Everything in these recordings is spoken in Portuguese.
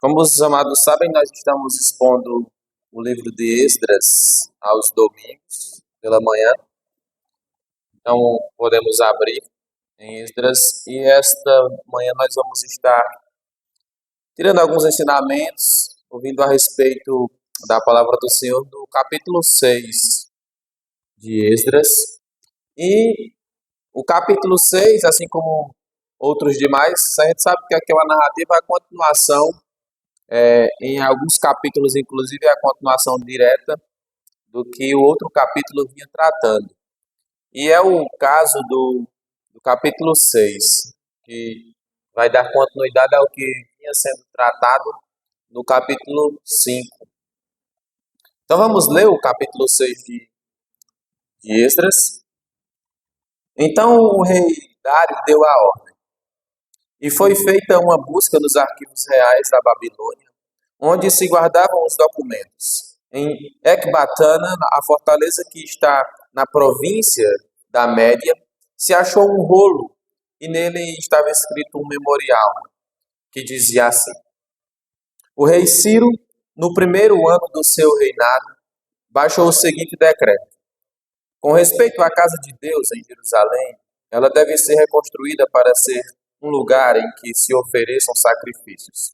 Como os amados sabem, nós estamos expondo o livro de Esdras aos domingos pela manhã. Então, podemos abrir em Esdras e esta manhã nós vamos estar tirando alguns ensinamentos, ouvindo a respeito da palavra do Senhor do capítulo 6 de Esdras. E o capítulo 6, assim como outros demais, a gente sabe que aqui é uma narrativa, a continuação. Em alguns capítulos, inclusive, é a continuação direta do que o outro capítulo vinha tratando. E é o caso do capítulo 6 que vai dar continuidade ao que vinha sendo tratado no capítulo 5. Então vamos ler o capítulo 6 de Esdras. Então o rei Dário deu a ordem, e foi feita uma busca nos arquivos reais da Babilônia, onde se guardavam os documentos. Em Ecbatana, a fortaleza que está na província da Média, se achou um rolo e nele estava escrito um memorial que dizia assim: o rei Ciro, no primeiro ano do seu reinado, baixou o seguinte decreto: com respeito à casa de Deus em Jerusalém, ela deve ser reconstruída para ser um lugar em que se ofereçam sacrifícios.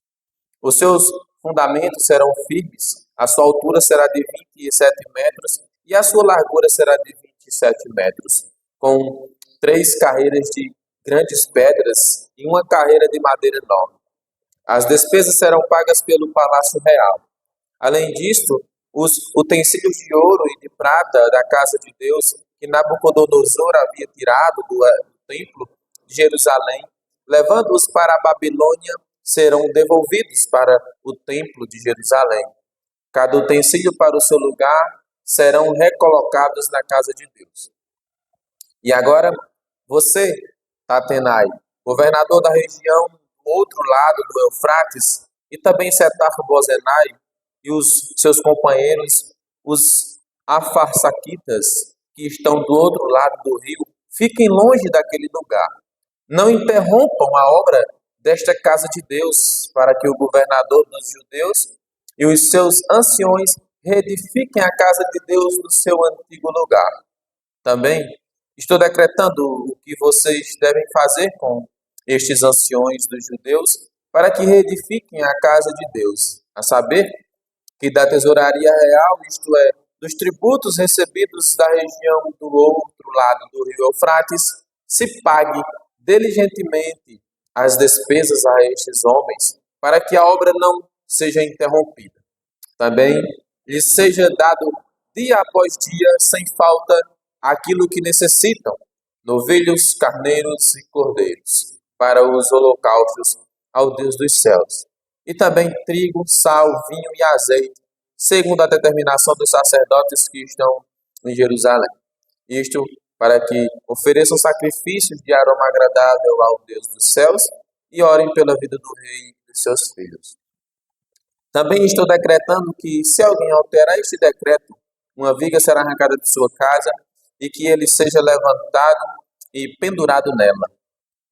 Os seus fundamentos serão firmes, a sua altura será de 27 metros e a sua largura será de 27 metros, com 3 carreiras de grandes pedras e uma carreira de madeira enorme. As despesas serão pagas pelo Palácio Real. Além disto, os utensílios de ouro e de prata da casa de Deus que Nabucodonosor havia tirado do templo de Jerusalém, levando-os para a Babilônia, serão devolvidos para o templo de Jerusalém. Cada utensílio para o seu lugar serão recolocados na casa de Deus. E agora, você, Tatenai, governador da região do outro lado do Eufrates, e também Setar-Bozenai e os seus companheiros, os afarsaquitas, que estão do outro lado do rio, fiquem longe daquele lugar. Não interrompam a obra desta casa de Deus, para que o governador dos judeus e os seus anciões reedifiquem a casa de Deus no seu antigo lugar. Também estou decretando o que vocês devem fazer com estes anciões dos judeus para que reedifiquem a casa de Deus, a saber, que da tesouraria real, isto é, dos tributos recebidos da região do outro lado do rio Eufrates, se pague diligentemente as despesas a estes homens, para que a obra não seja interrompida. Também lhes seja dado dia após dia, sem falta, aquilo que necessitam, novilhos, carneiros e cordeiros, para os holocaustos ao Deus dos céus. E também trigo, sal, vinho e azeite, segundo a determinação dos sacerdotes que estão em Jerusalém. Isto para que ofereçam sacrifícios de aroma agradável ao Deus dos céus e orem pela vida do rei e dos seus filhos. Também estou decretando que, se alguém alterar este decreto, uma viga será arrancada de sua casa e que ele seja levantado e pendurado nela,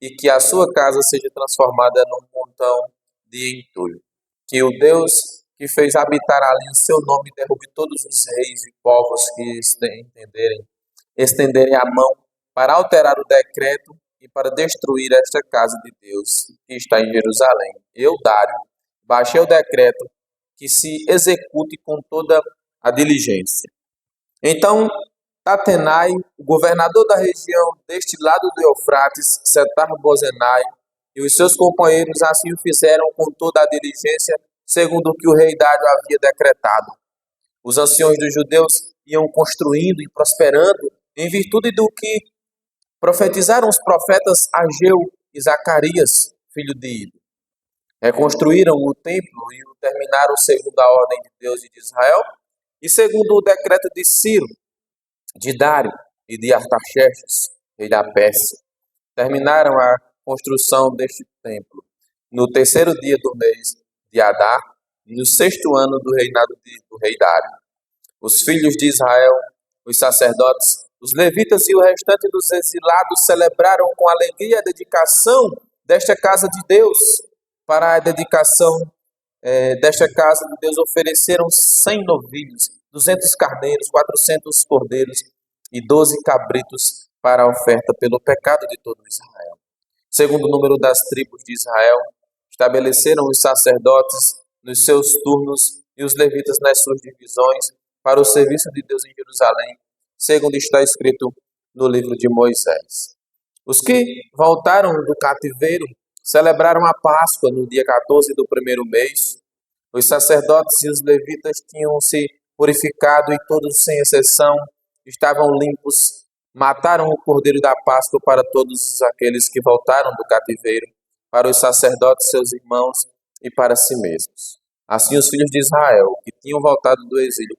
e que a sua casa seja transformada num montão de entulho. Que o Deus que fez habitar ali o seu nome derrube todos os reis e povos que estenderem a mão para alterar o decreto e para destruir esta casa de Deus que está em Jerusalém. Eu, Dário, baixei o decreto que se execute com toda a diligência. Então, Tatenai, o governador da região deste lado do Eufrates, Setar-Bozenai, e os seus companheiros assim o fizeram com toda a diligência, segundo o que o rei Dário havia decretado. Os anciões dos judeus iam construindo e prosperando em virtude do que profetizaram os profetas Ageu e Zacarias, filho de Ido. Reconstruíram o templo e o terminaram segundo a ordem de Deus e de Israel, e segundo o decreto de Ciro, de Dário e de Artaxerxes, rei da Pérsia. Terminaram a construção deste templo no terceiro dia do mês de Adar, no 6º ano do reinado do rei Dário. Os filhos de Israel, os sacerdotes, os levitas e o restante dos exilados celebraram com alegria a dedicação desta casa de Deus para a dedicação desta casa de Deus ofereceram 100 novilhos, 200 carneiros, 400 cordeiros e 12 cabritos para a oferta pelo pecado de todo Israel. Segundo o número das tribos de Israel, estabeleceram os sacerdotes nos seus turnos e os levitas nas suas divisões para o serviço de Deus em Jerusalém, segundo está escrito no livro de Moisés. Os que voltaram do cativeiro celebraram a Páscoa no dia 14 do primeiro mês. Os sacerdotes e os levitas tinham se purificado e todos, sem exceção, estavam limpos. Mataram o cordeiro da Páscoa para todos aqueles que voltaram do cativeiro, para os sacerdotes, seus irmãos e para si mesmos. Assim os filhos de Israel, que tinham voltado do exílio,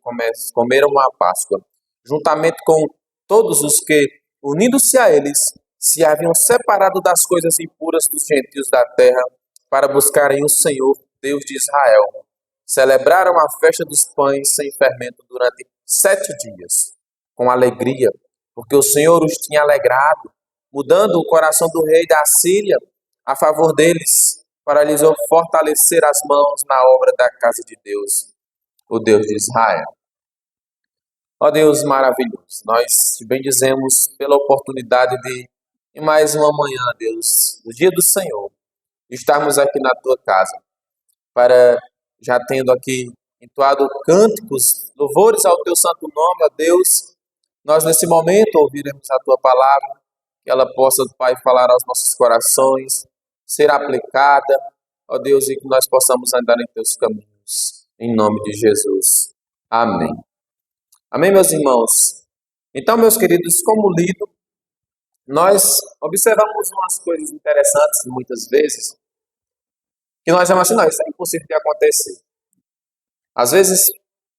comeram a Páscoa, juntamente com todos os que, unindo-se a eles, se haviam separado das coisas impuras dos gentios da terra para buscarem o Senhor, Deus de Israel. Celebraram a festa dos pães sem fermento durante 7 dias, com alegria, porque o Senhor os tinha alegrado, mudando o coração do rei da Síria a favor deles, para lhes fortalecer as mãos na obra da casa de Deus, o Deus de Israel. Ó Deus maravilhoso, nós te bendizemos pela oportunidade de, em mais uma manhã, Deus, no dia do Senhor, estarmos aqui na tua casa, para, já tendo aqui entoado cânticos, louvores ao teu santo nome, ó Deus, nós nesse momento ouviremos a tua palavra, que ela possa, Pai, falar aos nossos corações, ser aplicada, ó Deus, e que nós possamos andar em teus caminhos, em nome de Jesus. Amém. Amém, meus irmãos? Então, meus queridos, como lido, nós observamos umas coisas interessantes muitas vezes, que nós chamamos assim, não, isso é impossível de acontecer. Às vezes,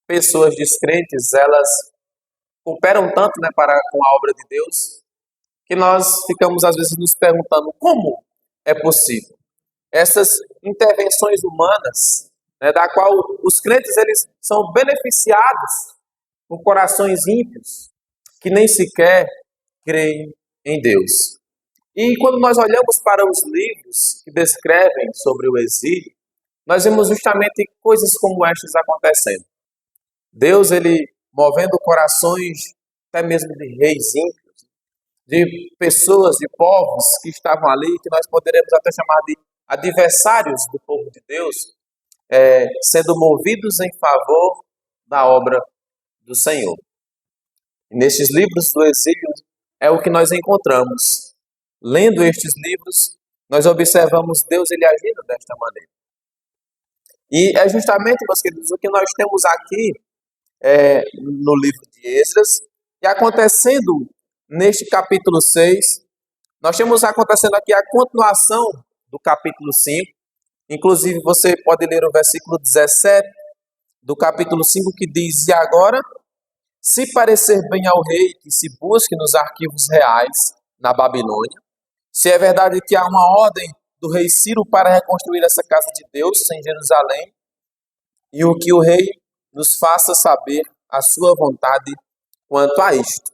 pessoas descrentes, elas cooperam tanto, né, com a obra de Deus, que nós ficamos às vezes nos perguntando como é possível. Essas intervenções humanas, né, da qual os crentes eles são beneficiados por corações ímpios, que nem sequer creem em Deus. E quando nós olhamos para os livros que descrevem sobre o exílio, nós vemos justamente coisas como estas acontecendo. Deus, ele movendo corações até mesmo de reis ímpios, de pessoas, de povos que estavam ali, que nós poderemos até chamar de adversários do povo de Deus, sendo movidos em favor da obra do Senhor. E nestes livros do exílio é o que nós encontramos. Lendo estes livros, nós observamos Deus ele agindo desta maneira. E é justamente, meus queridos, o que nós temos aqui no livro de Esdras, e acontecendo neste capítulo 6, nós temos acontecendo aqui a continuação do capítulo 5. Inclusive, você pode ler o versículo 17 do capítulo 5, que diz: E agora, se parecer bem ao rei que se busque nos arquivos reais na Babilônia, se é verdade que há uma ordem do rei Ciro para reconstruir essa casa de Deus em Jerusalém, e o que o rei nos faça saber a sua vontade quanto a isto.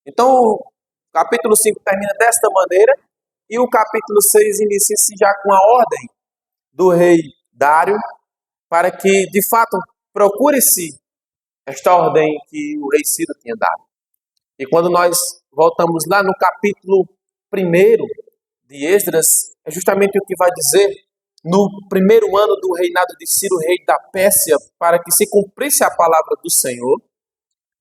Então, o capítulo 5 termina desta maneira, e o capítulo 6 inicia-se já com a ordem do rei Dário, para que, de fato, procure-se esta ordem que o rei Ciro tinha dado. E quando nós voltamos lá no capítulo 1 de Esdras, é justamente o que vai dizer: no primeiro ano do reinado de Ciro, rei da Pérsia, para que se cumprisse a palavra do Senhor,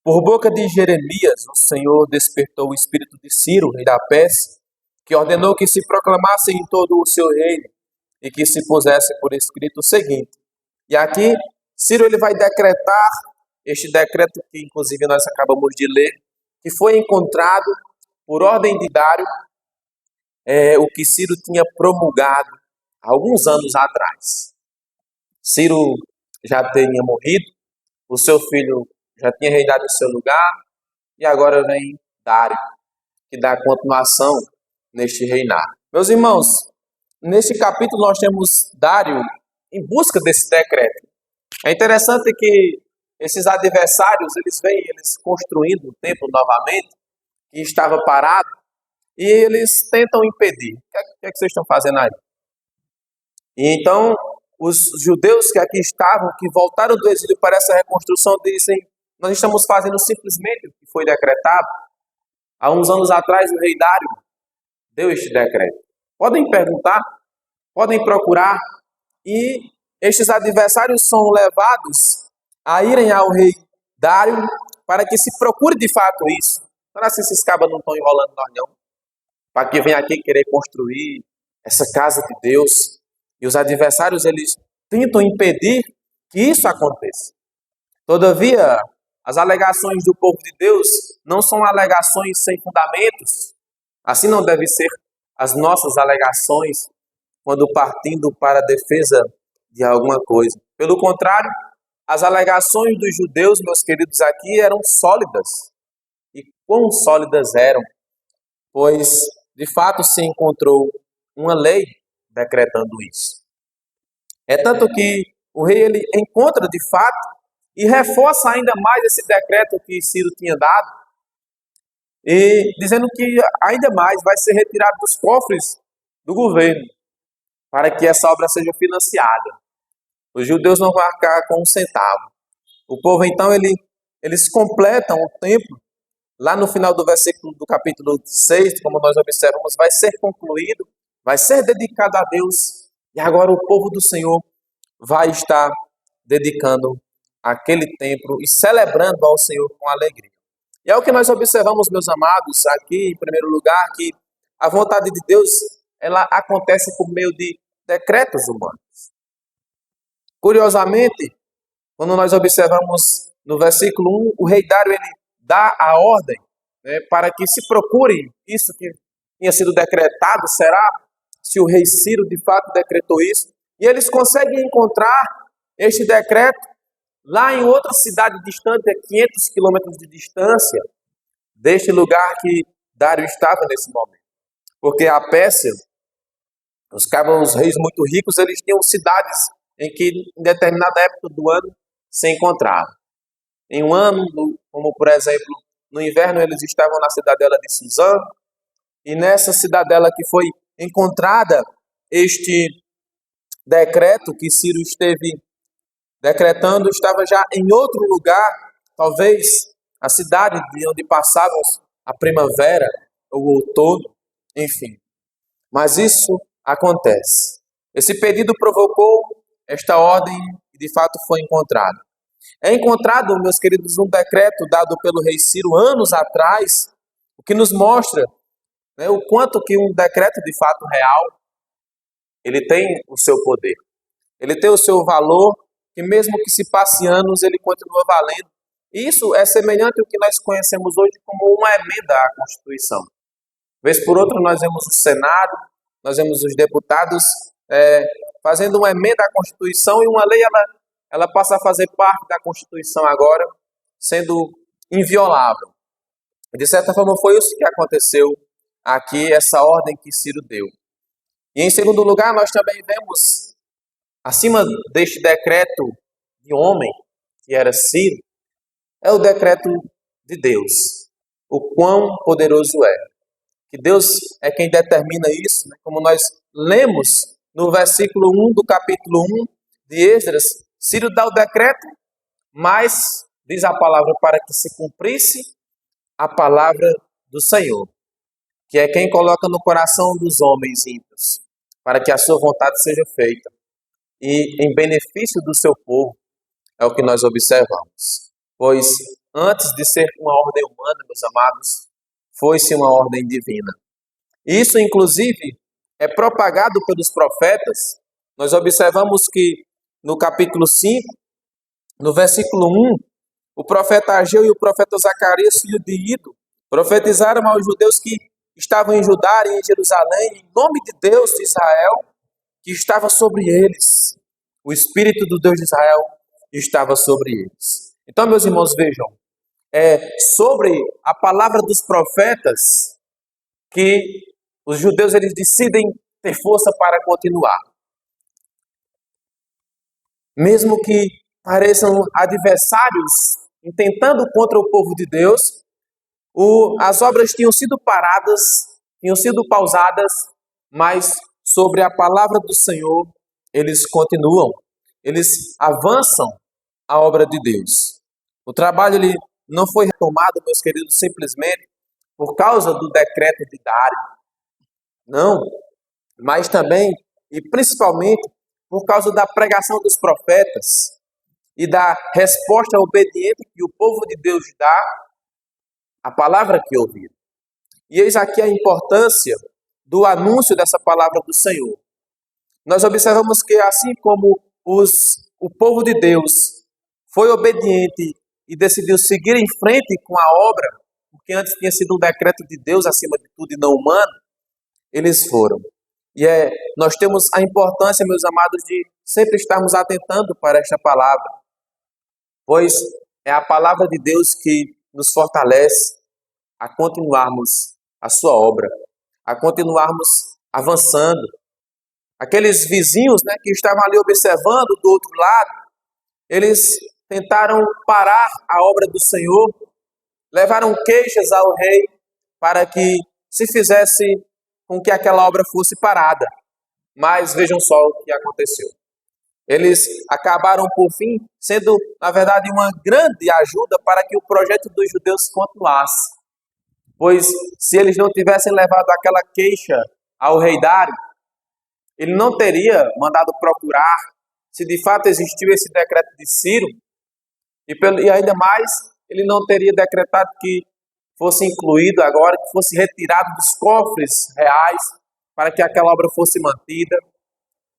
por boca de Jeremias, o Senhor despertou o espírito de Ciro, rei da Pérsia, que ordenou que se proclamasse em todo o seu reino e que se pusesse por escrito o seguinte. E aqui, Ciro ele vai decretar este decreto que, inclusive, nós acabamos de ler, que foi encontrado por ordem de Dário, o que Ciro tinha promulgado há alguns anos atrás. Ciro já tinha morrido, o seu filho já tinha reinado em seu lugar, e agora vem Dário, que dá continuação neste reinado. Meus irmãos, neste capítulo nós temos Dário em busca desse decreto. É interessante que esses adversários, eles construindo o templo novamente, que estava parado, e eles tentam impedir. O que é que vocês estão fazendo aí? E então, os judeus que aqui estavam, que voltaram do exílio para essa reconstrução, dizem: nós estamos fazendo simplesmente o que foi decretado. Há uns anos atrás, o rei Dário deu este decreto. Podem perguntar, podem procurar, e estes adversários são levados a irem ao rei Dário para que se procure de fato isso. Não é assim, esses cabas não estão enrolando nós não, para que venha aqui querer construir essa casa de Deus. E os adversários, eles tentam impedir que isso aconteça. Todavia, as alegações do povo de Deus não são alegações sem fundamentos. Assim não devem ser as nossas alegações quando partindo para a defesa de alguma coisa. Pelo contrário, as alegações dos judeus, meus queridos, aqui eram sólidas. E quão sólidas eram? Pois, de fato, se encontrou uma lei decretando isso. É tanto que o rei ele encontra de fato e reforça ainda mais esse decreto que Ciro tinha dado, e dizendo que ainda mais vai ser retirado dos cofres do governo para que essa obra seja financiada. Os judeus não vão arcar com um centavo. O povo então eles completam o templo. Lá no final do versículo do capítulo 6, como nós observamos, vai ser concluído, vai ser dedicado a Deus, e agora o povo do Senhor vai estar dedicando aquele templo e celebrando ao Senhor com alegria. E é o que nós observamos, meus amados, aqui em primeiro lugar, que a vontade de Deus, ela acontece por meio de decretos humanos. Curiosamente, quando nós observamos no versículo 1, o rei Dário ele dá a ordem, né, para que se procure isso que tinha sido decretado. Será se o rei Ciro de fato decretou isso? E eles conseguem encontrar este decreto lá em outra cidade distante, a 500 quilômetros de distância deste lugar que Dário estava nesse momento. Porque a Pérsia, os reis muito ricos, eles tinham cidades em que em determinada época do ano se encontravam. Em um ano, como por exemplo, no inverno eles estavam na cidadela de Suzã, e nessa cidadela que foi encontrada este decreto que Ciro esteve decretando, estava já em outro lugar, talvez a cidade de onde passávamos a primavera, o outono, enfim. Mas isso acontece. Esse pedido provocou esta ordem e de fato foi encontrada. É encontrado, meus queridos, um decreto dado pelo rei Ciro anos atrás, o que nos mostra, né, o quanto que um decreto de fato real, ele tem o seu poder. Ele tem o seu valor, que mesmo que se passe anos, ele continua valendo. E isso é semelhante ao que nós conhecemos hoje como uma emenda à Constituição. Vez por outra, nós vemos o Senado, nós vemos os deputados fazendo uma emenda à Constituição, e uma lei ela passa a fazer parte da Constituição agora, sendo inviolável. De certa forma, foi isso que aconteceu aqui, essa ordem que Ciro deu. E em segundo lugar, nós também vemos, acima deste decreto de homem, que era Ciro, é o decreto de Deus. O quão poderoso é. Que Deus é quem determina isso, né? Como nós lemos no versículo 1 do capítulo 1 de Esdras, Ciro dá o decreto, mas diz a palavra para que se cumprisse a palavra do Senhor, que é quem coloca no coração dos homens ímpios, para que a sua vontade seja feita. E em benefício do seu povo, é o que nós observamos. Pois antes de ser uma ordem humana, meus amados, foi-se uma ordem divina. Isso, inclusive, é propagado pelos profetas. Nós observamos que no capítulo 5, no versículo 1, o profeta Ageu e o profeta Zacarias, filho de Ido, profetizaram aos judeus que estavam em Judá e em Jerusalém, em nome de Deus de Israel, que estava sobre eles. O Espírito do Deus de Israel estava sobre eles. Então, meus irmãos, vejam, sobre a palavra dos profetas que os judeus eles decidem ter força para continuar. Mesmo que pareçam adversários intentando contra o povo de Deus, as obras tinham sido paradas, tinham sido pausadas, mas sobre a palavra do Senhor eles continuam, eles avançam a obra de Deus. O trabalho ele não foi retomado, meus queridos, simplesmente por causa do decreto de Dário, não, mas também e principalmente por causa da pregação dos profetas e da resposta obediente que o povo de Deus dá à palavra que ouviram. E eis aqui a importância do anúncio dessa palavra do Senhor. Nós observamos que assim como o povo de Deus foi obediente e decidiu seguir em frente com a obra, porque antes tinha sido um decreto de Deus acima de tudo e não humano, eles foram. E nós temos a importância, meus amados, de sempre estarmos atentando para esta palavra, pois é a palavra de Deus que nos fortalece a continuarmos a sua obra, a continuarmos avançando. Aqueles vizinhos, que estavam ali observando do outro lado, eles tentaram parar a obra do Senhor, levaram queixas ao rei para que se fizesse com que aquela obra fosse parada. Mas vejam só o que aconteceu. Eles acabaram, por fim, sendo, na verdade, uma grande ajuda para que o projeto dos judeus continuasse. Pois, se eles não tivessem levado aquela queixa ao rei Dário, ele não teria mandado procurar se de fato existiu esse decreto de Ciro, e ainda mais, ele não teria decretado que fosse incluído agora, que fosse retirado dos cofres reais, para que aquela obra fosse mantida,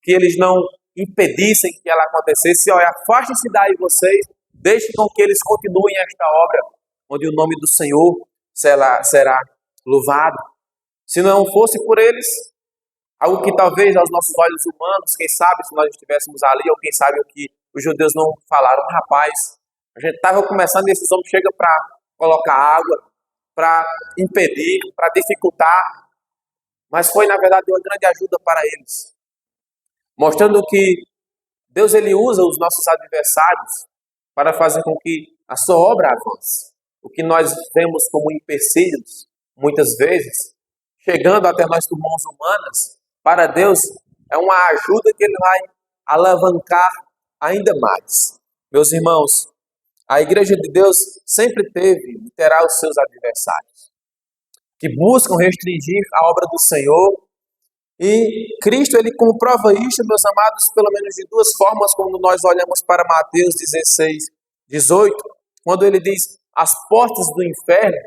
que eles não impedissem que ela acontecesse. Olha, afastem-se daí vocês, deixem com que eles continuem esta obra, onde o nome do Senhor será louvado. Se não fosse por eles, algo que talvez aos nossos olhos humanos, quem sabe se nós estivéssemos ali, ou quem sabe o que os judeus não falaram, rapaz, a gente estava começando e esses homens chegam para colocar água, para impedir, para dificultar, mas foi na verdade uma grande ajuda para eles, mostrando que Deus ele usa os nossos adversários para fazer com que a sua obra avance. O que nós vemos como empecilhos, muitas vezes, chegando até nós por mãos humanas, para Deus é uma ajuda que Ele vai alavancar ainda mais. Meus irmãos, a Igreja de Deus sempre teve e terá os seus adversários, que buscam restringir a obra do Senhor, e Cristo ele comprova isso, meus amados, pelo menos de duas formas, quando nós olhamos para Mateus 16, 18, quando ele diz as portas do inferno,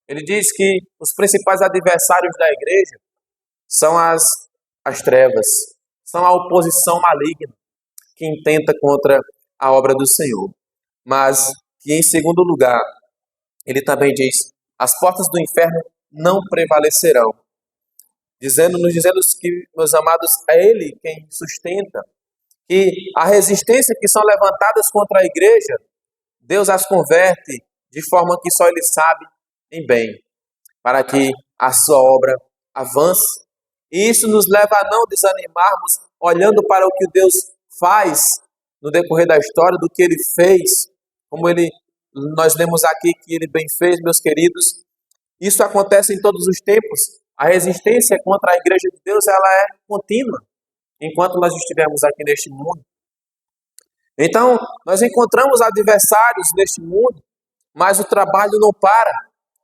ele diz que os principais adversários da igreja são as trevas, são a oposição maligna que intenta contra a obra do Senhor. Mas que em segundo lugar, ele também diz, as portas do inferno não prevalecerão. Nos dizendo que, meus amados, é Ele quem sustenta, que a resistência que são levantadas contra a igreja, Deus as converte de forma que só Ele sabe em bem, para que a sua obra avance. E isso nos leva a não desanimarmos, olhando para o que Deus faz no decorrer da história, do que Ele fez, como nós lemos aqui que Ele bem fez, meus queridos. Isso acontece em todos os tempos. A resistência contra a igreja de Deus, ela é contínua, enquanto nós estivermos aqui neste mundo. Então, nós encontramos adversários neste mundo, mas o trabalho não para,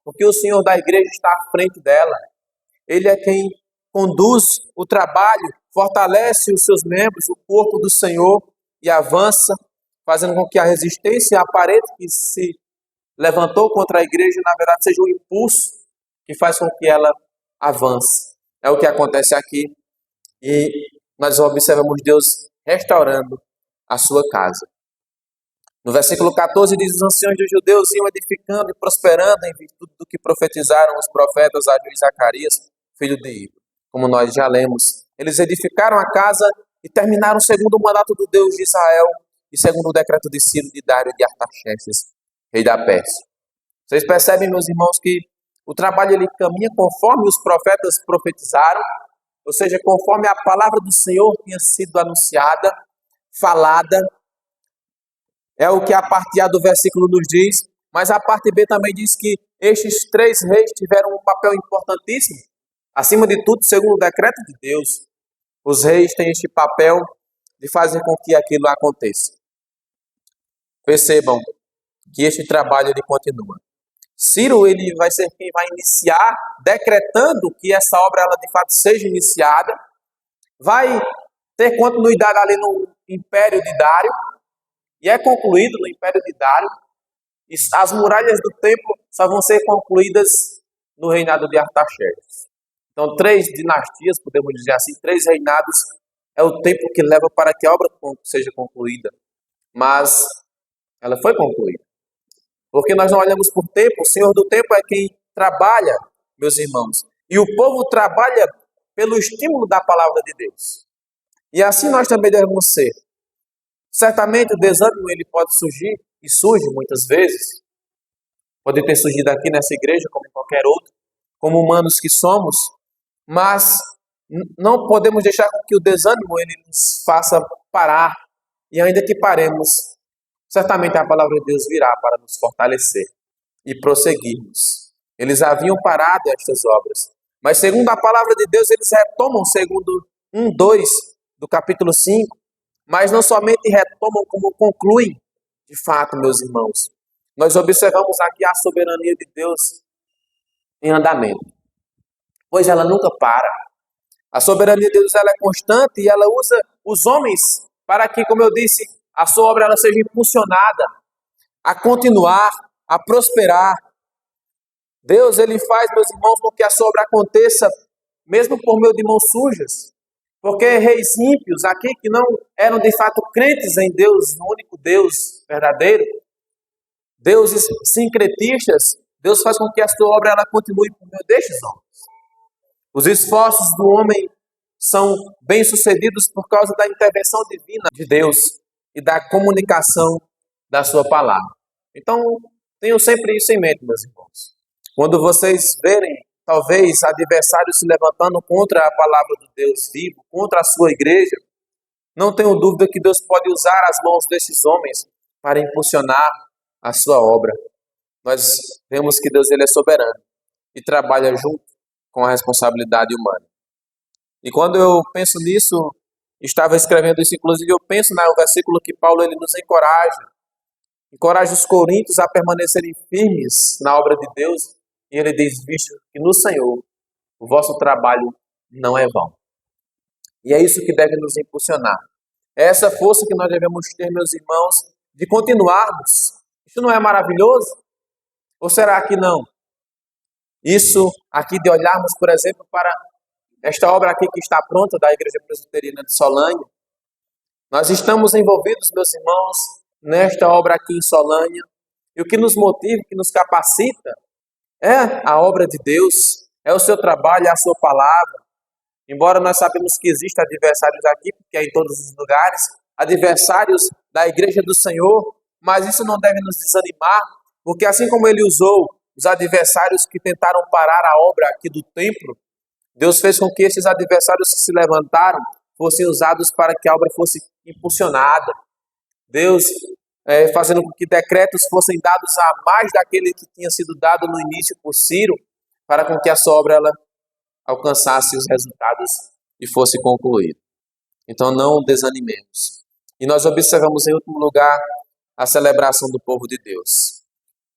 porque o Senhor da igreja está à frente dela. Ele é quem conduz o trabalho, fortalece os seus membros, o corpo do Senhor, e avança, fazendo com que a resistência aparente que se levantou contra a igreja, na verdade, seja um impulso que faz com que ela avance. É o que acontece aqui, e nós observamos Deus restaurando a sua casa. No versículo 14 diz, os anciãos dos judeus iam edificando e prosperando em virtude do que profetizaram os profetas Ageu e Zacarias, filho de Ido. Como nós já lemos, eles edificaram a casa e terminaram segundo o mandato do Deus de Israel e segundo o decreto de Ciro, de Dário e de Artaxerxes, rei da Pérsia. Vocês percebem, meus irmãos, que o trabalho ele caminha conforme os profetas profetizaram, ou seja, conforme a palavra do Senhor tinha sido anunciada, falada. É o que a parte A do versículo nos diz, mas a parte B também diz que estes três reis tiveram um papel importantíssimo. Acima de tudo, segundo o decreto de Deus, os reis têm este papel de fazer com que aquilo aconteça. Percebam que este trabalho ele continua. Ciro ele vai ser quem vai iniciar, decretando que essa obra ela de fato seja iniciada, vai ter continuidade ali no Império de Dário, e é concluído no Império de Dário. As muralhas do templo só vão ser concluídas no reinado de Artaxerxes. Então, 3 dinastias, podemos dizer assim, 3 reinados é o tempo que leva para que a obra seja concluída. Mas ela foi concluída. Porque nós não olhamos por tempo, o Senhor do tempo é quem trabalha, meus irmãos. E o povo trabalha pelo estímulo da palavra de Deus. E assim nós também devemos ser. Certamente o desânimo ele pode surgir, e surge muitas vezes. Pode ter surgido aqui nessa igreja, como em qualquer outra, como humanos que somos. Mas não podemos deixar que o desânimo ele nos faça parar. E ainda que paremos, certamente a palavra de Deus virá para nos fortalecer e prosseguirmos. Eles haviam parado estas obras, mas segundo a palavra de Deus, eles retomam, segundo 1:2 do capítulo 5, mas não somente retomam, como concluem, de fato, meus irmãos. Nós observamos aqui a soberania de Deus em andamento, pois ela nunca para. A soberania de Deus ela é constante e ela usa os homens para que, como eu disse, a sua obra ela seja impulsionada a continuar, a prosperar. Deus ele faz, meus irmãos, com que a sua obra aconteça, mesmo por meio de mãos sujas. Porque reis ímpios, aqui que não eram de fato crentes em Deus, no único Deus verdadeiro, deuses sincretistas, Deus faz com que a sua obra ela continue por meio destes homens. Os esforços do homem são bem-sucedidos por causa da intervenção divina de Deus e da comunicação da sua palavra. Então, tenham sempre isso em mente, meus irmãos. Quando vocês verem, talvez, adversários se levantando contra a palavra do Deus vivo, contra a sua igreja, não tenham dúvida que Deus pode usar as mãos desses homens para impulsionar a sua obra. Nós vemos que Deus ele é soberano e trabalha junto com a responsabilidade humana. E quando eu penso nisso, estava escrevendo isso, inclusive eu penso no versículo que Paulo ele nos encoraja os coríntios a permanecerem firmes na obra de Deus, e ele diz, visto que no Senhor o vosso trabalho não é vão. E é isso que deve nos impulsionar. É essa força que nós devemos ter, meus irmãos, de continuarmos. Isso não é maravilhoso? Ou será que não? Isso aqui de olharmos, por exemplo, para esta obra aqui que está pronta da Igreja Presbiteriana de Solânia. Nós estamos envolvidos, meus irmãos, nesta obra aqui em Solânia. E o que nos motiva, o que nos capacita, é a obra de Deus, é o seu trabalho, é a sua palavra. Embora nós sabemos que existem adversários aqui, porque é em todos os lugares, adversários da Igreja do Senhor, mas isso não deve nos desanimar, porque assim como ele usou os adversários que tentaram parar a obra aqui do templo, Deus fez com que esses adversários que se levantaram fossem usados para que a obra fosse impulsionada. Deus fazendo com que decretos fossem dados a mais daquele que tinha sido dado no início por Ciro, para com que a sua obra ela alcançasse os resultados e fosse concluída. Então não desanimemos. E nós observamos em último lugar a celebração do povo de Deus.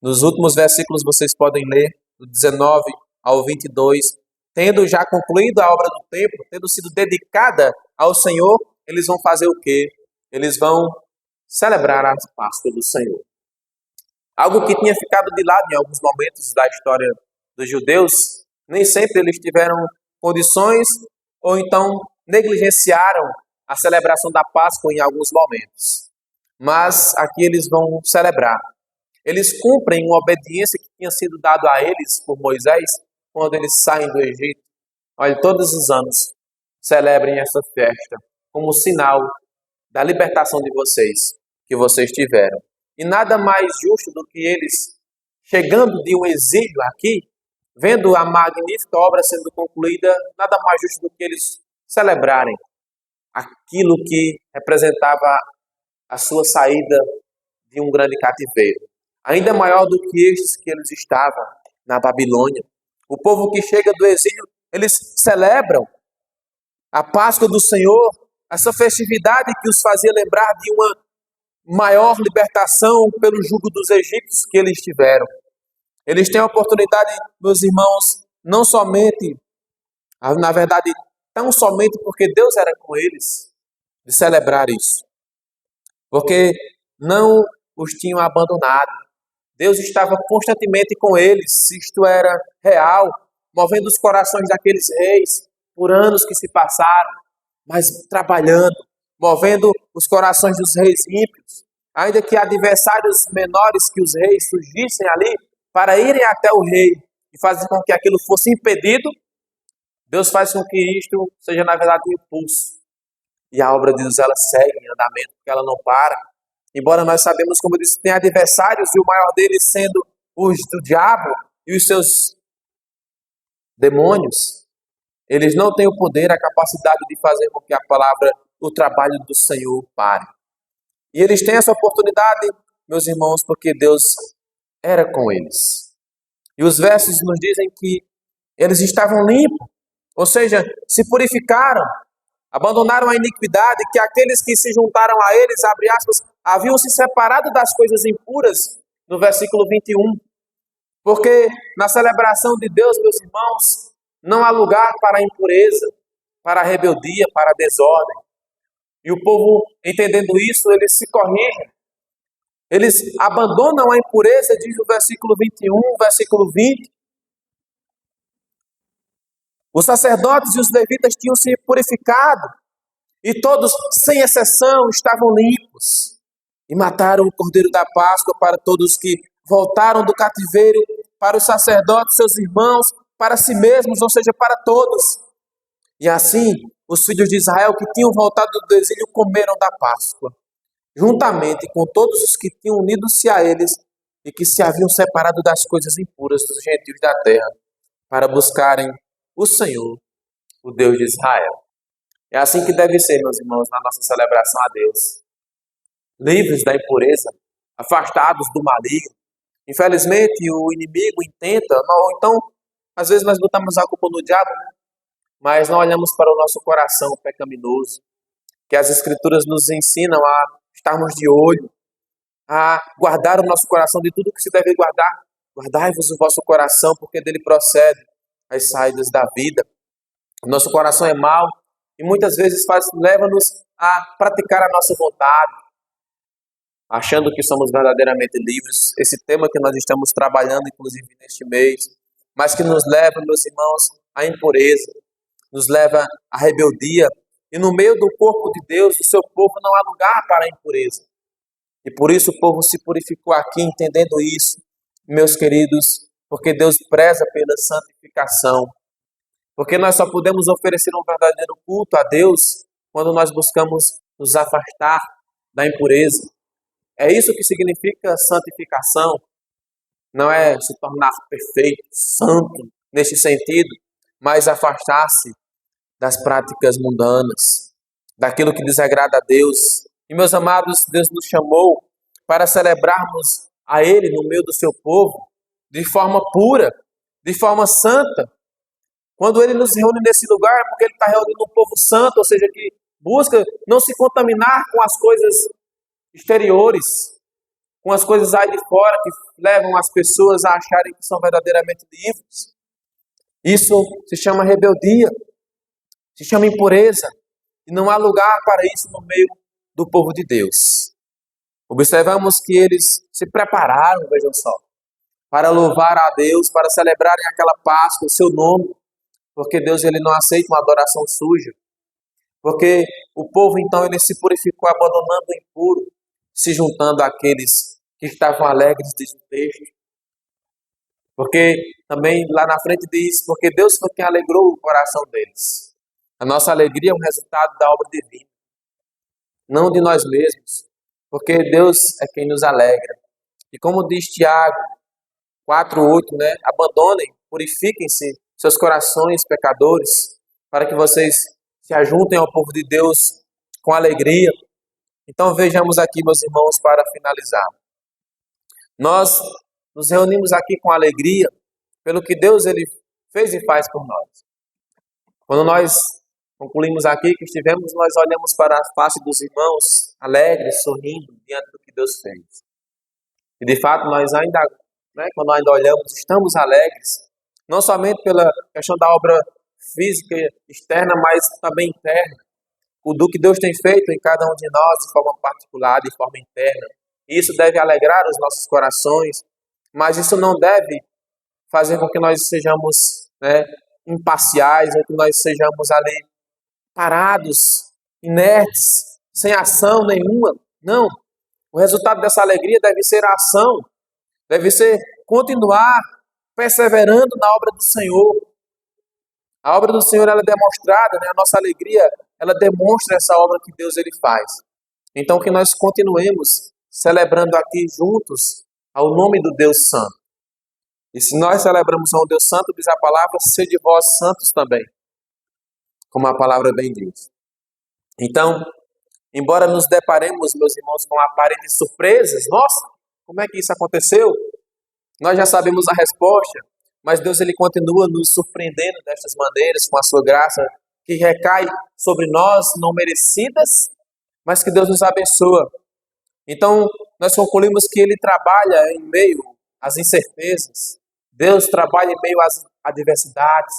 Nos últimos versículos vocês podem ler, do 19 ao 22, tendo já concluído a obra do templo, tendo sido dedicada ao Senhor, eles vão fazer o quê? Eles vão celebrar a Páscoa do Senhor. Algo que tinha ficado de lado em alguns momentos da história dos judeus, nem sempre eles tiveram condições ou então negligenciaram a celebração da Páscoa em alguns momentos. Mas aqui eles vão celebrar. Eles cumprem uma obediência que tinha sido dada a eles por Moisés quando eles saem do Egito. Olha, todos os anos celebrem essa festa como sinal da libertação de vocês, que vocês tiveram. E nada mais justo do que eles, chegando de um exílio aqui, vendo a magnífica obra sendo concluída, nada mais justo do que eles celebrarem aquilo que representava a sua saída de um grande cativeiro. Ainda maior do que estes que eles estavam na Babilônia. O povo que chega do exílio, eles celebram a Páscoa do Senhor, essa festividade que os fazia lembrar de uma maior libertação pelo jugo dos egípcios que eles tiveram. Eles têm a oportunidade, meus irmãos, não somente, na verdade, tão somente porque Deus era com eles, de celebrar isso. Porque não os tinham abandonado. Deus estava constantemente com eles, isto era real, movendo os corações daqueles reis por anos que se passaram, mas trabalhando, movendo os corações dos reis ímpios, ainda que adversários menores que os reis surgissem ali para irem até o rei e fazer com que aquilo fosse impedido, Deus faz com que isto seja, na verdade, um impulso. E a obra de Deus, ela segue em andamento, porque ela não para. Embora nós sabemos, como eu disse, tem adversários, e o maior deles sendo os do diabo e os seus demônios, eles não têm o poder, a capacidade de fazer com que a palavra, o trabalho do Senhor pare. E eles têm essa oportunidade, meus irmãos, porque Deus era com eles. E os versos nos dizem que eles estavam limpos, ou seja, se purificaram, abandonaram a iniquidade, que aqueles que se juntaram a eles, abre aspas, haviam se separado das coisas impuras, no versículo 21. Porque na celebração de Deus, meus irmãos, não há lugar para a impureza, para a rebeldia, para a desordem. E o povo, entendendo isso, eles se corrigem. Eles abandonam a impureza, diz o versículo 21, versículo 20. Os sacerdotes e os levitas tinham se purificado, e todos, sem exceção, estavam limpos. E mataram o cordeiro da Páscoa para todos que voltaram do cativeiro, para os sacerdotes, seus irmãos, para si mesmos, ou seja, para todos. E assim, os filhos de Israel que tinham voltado do exílio comeram da Páscoa, juntamente com todos os que tinham unido-se a eles e que se haviam separado das coisas impuras dos gentios da terra, para buscarem o Senhor, o Deus de Israel. É assim que deve ser, meus irmãos, na nossa celebração a Deus. Livres da impureza, afastados do maligno. Infelizmente, o inimigo intenta, ou então, às vezes nós botamos a culpa no diabo, mas não olhamos para o nosso coração pecaminoso, que as Escrituras nos ensinam a estarmos de olho, a guardar o nosso coração de tudo que se deve guardar. Guardai-vos o vosso coração, porque dele procede as saídas da vida. O nosso coração é mau e muitas vezes leva-nos a praticar a nossa vontade, achando que somos verdadeiramente livres. Esse tema que nós estamos trabalhando, inclusive neste mês, mas que nos leva, meus irmãos, à impureza, nos leva à rebeldia. E no meio do corpo de Deus, do seu povo, não há lugar para a impureza. E por isso o povo se purificou aqui, entendendo isso, meus queridos, porque Deus preza pela santificação. Porque nós só podemos oferecer um verdadeiro culto a Deus quando nós buscamos nos afastar da impureza. É isso que significa santificação. Não é se tornar perfeito, santo, nesse sentido, mas afastar-se das práticas mundanas, daquilo que desagrada a Deus. E, meus amados, Deus nos chamou para celebrarmos a Ele no meio do seu povo, de forma pura, de forma santa. Quando Ele nos reúne nesse lugar, é porque Ele está reunindo um povo santo, ou seja, que busca não se contaminar com as coisas exteriores, com as coisas aí de fora que levam as pessoas a acharem que são verdadeiramente livres. Isso se chama rebeldia, se chama impureza, e não há lugar para isso no meio do povo de Deus. Observamos que eles se prepararam, vejam só, para louvar a Deus, para celebrarem aquela Páscoa, o seu nome, porque Deus ele não aceita uma adoração suja. Porque o povo então ele se purificou abandonando o impuro, se juntando àqueles que estavam alegres, diz o texto. Porque também lá na frente diz, porque Deus foi quem alegrou o coração deles. A nossa alegria é um resultado da obra divina, não de nós mesmos, porque Deus é quem nos alegra. E como diz Tiago 4:8, né? Abandonem, purifiquem-se seus corações pecadores, para que vocês se ajuntem ao povo de Deus com alegria. Então vejamos aqui, meus irmãos, para finalizar. Nós nos reunimos aqui com alegria pelo que Deus ele fez e faz por nós. Quando nós concluímos aqui que estivemos, nós olhamos para a face dos irmãos alegres, sorrindo diante do que Deus fez. E de fato nós ainda, quando ainda olhamos, estamos alegres, não somente pela questão da obra física externa, mas também interna, o do que Deus tem feito em cada um de nós de forma particular, de forma interna. Isso deve alegrar os nossos corações, mas isso não deve fazer com que nós sejamos imparciais, ou que nós sejamos ali parados, inertes, sem ação nenhuma. Não. O resultado dessa alegria deve ser a ação, deve ser continuar perseverando na obra do Senhor. A obra do Senhor ela é demonstrada, a nossa alegria, ela demonstra essa obra que Deus ele faz. Então que nós continuemos celebrando aqui juntos ao nome do Deus Santo. E se nós celebramos ao Deus Santo, diz a palavra, sede vós santos também, como a palavra bem diz. Então, embora nos deparemos, meus irmãos, com aparentes surpresas, nossa, como é que isso aconteceu? Nós já sabemos a resposta, mas Deus ele continua nos surpreendendo destas maneiras, com a sua graça, que recai sobre nós, não merecidas, mas que Deus nos abençoa. Então, nós concluímos que Ele trabalha em meio às incertezas, Deus trabalha em meio às adversidades,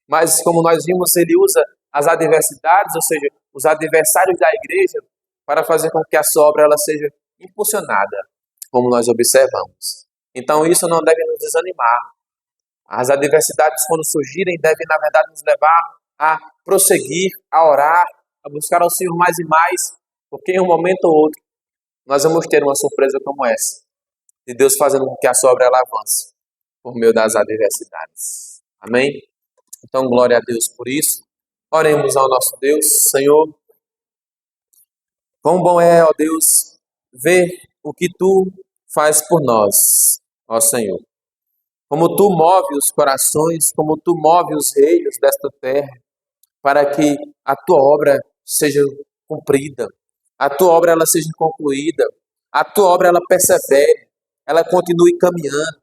mas como nós vimos, Ele usa as adversidades, ou seja, os adversários da igreja, para fazer com que a sua obra ela seja impulsionada, como nós observamos. Então, isso não deve nos desanimar. As adversidades, quando surgirem, devem, na verdade, nos levar a prosseguir, a orar, a buscar ao Senhor mais e mais, porque em um momento ou outro, nós vamos ter uma surpresa como essa, de Deus fazendo com que a sua obra ela avance, por meio das adversidades. Amém? Então, glória a Deus por isso. Oremos ao nosso Deus. Senhor, quão bom é, ó Deus, ver o que Tu faz por nós, ó Senhor. Como Tu move os corações, como Tu move os reinos desta terra, para que a Tua obra seja cumprida, a Tua obra ela seja concluída, a Tua obra ela persevere, ela continue caminhando.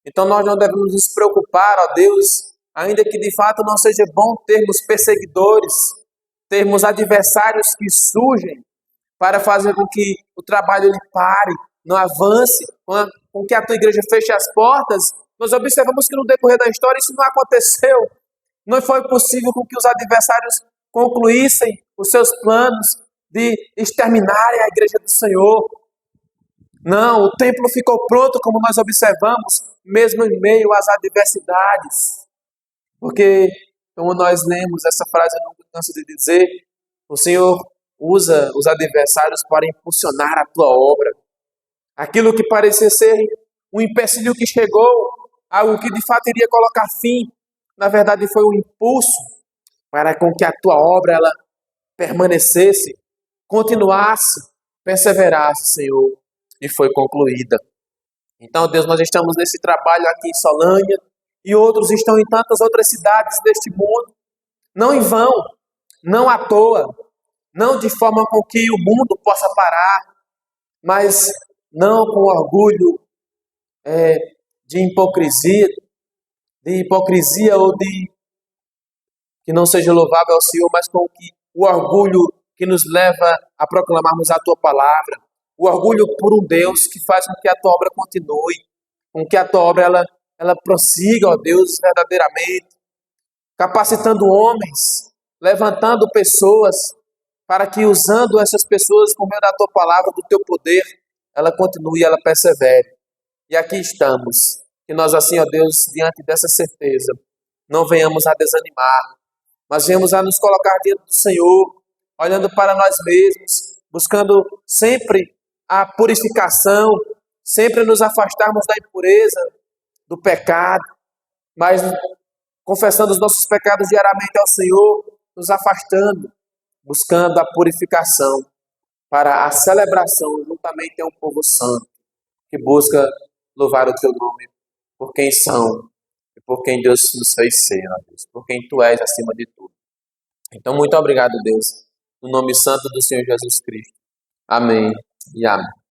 Então nós não devemos nos preocupar, ó Deus, ainda que de fato não seja bom termos perseguidores, termos adversários que surgem para fazer com que o trabalho ele pare, não avance, com que a Tua igreja feche as portas. Nós observamos que no decorrer da história isso não aconteceu. Não foi possível com que os adversários concluíssem os seus planos de exterminarem a igreja do Senhor. Não, o templo ficou pronto, como nós observamos, mesmo em meio às adversidades. Porque, como nós lemos essa frase, eu não canso de dizer, o Senhor usa os adversários para impulsionar a Tua obra. Aquilo que parecia ser um empecilho que chegou, algo que de fato iria colocar fim, na verdade foi um impulso para com que a Tua obra ela permanecesse, continuasse, perseverasse, Senhor, e foi concluída. Então, Deus, nós estamos nesse trabalho aqui em Solânia e outros estão em tantas outras cidades deste mundo, não em vão, não à toa, não de forma com que o mundo possa parar, mas não com orgulho de hipocrisia ou de que não seja louvável ao Senhor, mas com que o orgulho que nos leva a proclamarmos a Tua palavra, o orgulho por um Deus que faz com que a Tua obra continue, com que a Tua obra ela prossiga, ó Deus, verdadeiramente, capacitando homens, levantando pessoas, para que usando essas pessoas por meio da Tua palavra, do Teu poder, ela continue, ela persevere. E aqui estamos, que nós assim, ó Deus, diante dessa certeza, não venhamos a desanimar, mas venhamos a nos colocar diante do Senhor, olhando para nós mesmos, buscando sempre a purificação, sempre nos afastarmos da impureza, do pecado, mas confessando os nossos pecados diariamente ao Senhor, nos afastando, buscando a purificação para a celebração juntamente a um povo santo, que busca louvar o Teu nome por quem são e por quem Deus nos fez ser, ó Deus, por quem Tu és acima de tudo. Então, muito obrigado, Deus, no nome santo do Senhor Jesus Cristo. Amém e amém.